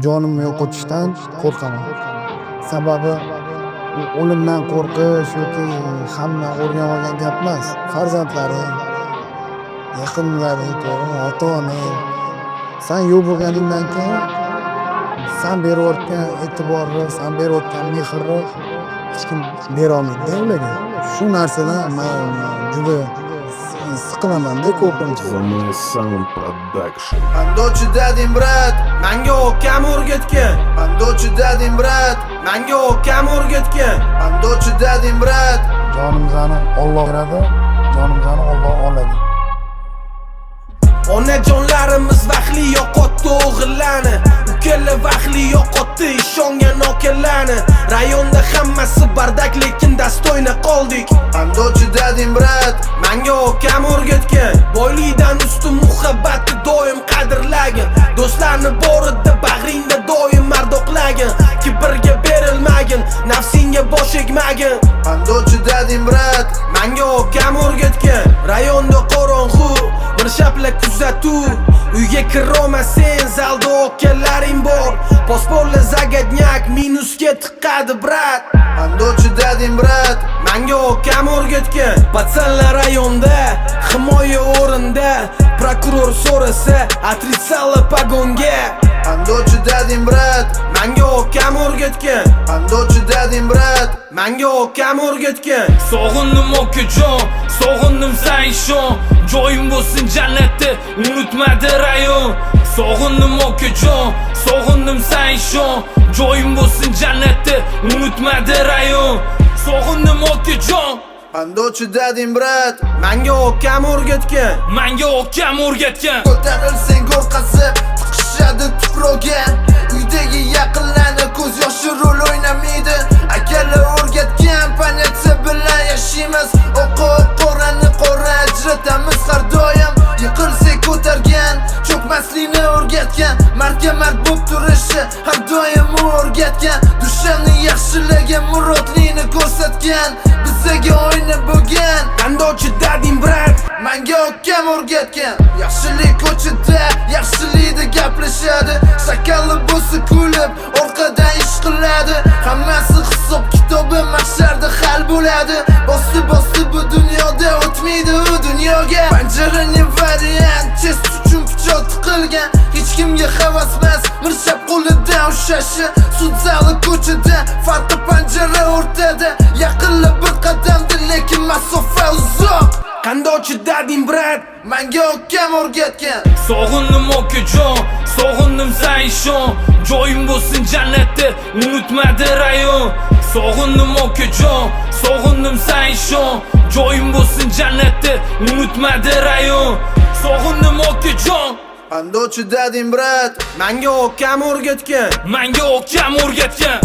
jonimni yo'qotishdan qo'rqaman. Sababi o'limdan qo'rqish yoki hamma o'rgan olgan gap emas. Farzandlaring, yaqinlaring, ota-onang sen yo'q bo'lganingdan keyin sen berayotgan e'tiborni, sen berayotgan mehrni hech kim bera olmaydi ularga. Shu narsadan men juda siqilaman-da ko'pincha. The Sound Production. Bandochi dadim brat, menga okam o'rgatgan. Bandochi dadim brat, menga okam o'rgatgan. Bandochi dadim brat. Jonimizni Alloh beradi, jonimizni Alloh oladi. Onajonlarimiz vaqtli yo'qotdi o'g'illarni, ukalar vaqtli yo'qotdi ishongan okalarni. Rayonda hammasi bardak, lekin dastoyna qoldik. Bandochi dadim brat, menga okam o'rgatgan. Boylikdan ustun muhabbatni doim qadrlagan. Do'stlarni borida bag'ringda doim mardoqlagan. Kibrga berilmagin, nafsingga bosh egmagin. Bandochi dadim brat, menga okam o'rgatgan. Rayonda qorong'u mirshapla kuzatuv, uyga kirolmasen, zalda okalaring bor. Pasportlar zagadnyak, minusga tiqadi brat. Bandochi dadim brat, menga okam o'rgatgan. Patsanlar rayonda, himoya o'rinda, prokuror so'rasa, atritsala pagonga. Bandochi dadim brat, menga okam o'rgatgan. Bandochi dadim brat, menga okam o'rgatgan. Sog'indim okajon, sog'indim san ishon. Joyim bo'lsin jannatda, unutmadi rayon. Sog'indim okajon, sog'indim san ishon. Joyim bo'lsin jannatda, unutmadi rayon. Sog'indim okajon. Bandochi dadim brat, menga okam o'rgatgan. Menga okam o'rgatgan. Ko'tarilsang qo'rqasib, tiqishadi tuproqqa. Uydagi yaqinlarni ko'z yoshi rol o'ynamaydi. Akalar o'rgatgan, panyatsiya bilan yashaymiz. Qorani qora ajratamiz har doim. Yiqilsak ko'targan, cho'kmaslikni o'rgatgan. Mardga mard bo'lib turishni har doim o'rgatgan. Dushmanni yaxshilagan, murodlikni ko'rsatgan. Bizga oyna bo'lgan. Bandochi dadim brat, menga okam o'rgatgan. Yaxshilik ko'chada, yaxshilikda gaplashadi. Sakalli bo'lsa kulib, orqadan ish qiladi. Hammasi hisob kitobi mahsharda hal bo'ladi. Bosti bu dunyoda o'tmaydi u dunyoga. Panjaraning variant test uchun pichoq tiqilgan. Hech kimga havas emas, mirshab qo'lidan ushlashi. Sud zali ko'chada, farqi panjara o'rtada. Yaqinlar bir qadamda, lekin masofa uzoq. Qandochi dadim brat, menga okam o'rgatgan. Sog'indim okajon, sog'indim san ishon. Joyim bo'lsin jannatda, unutmadi rayon. Sog'indim okajon, sog'indim san ishon. Joyim bo'lsin jannatda, unutmadi rayon. Sog'indim okajon. Bandochi dadim brat, menga okam o'rgatgan. Menga okam o'rgatgan.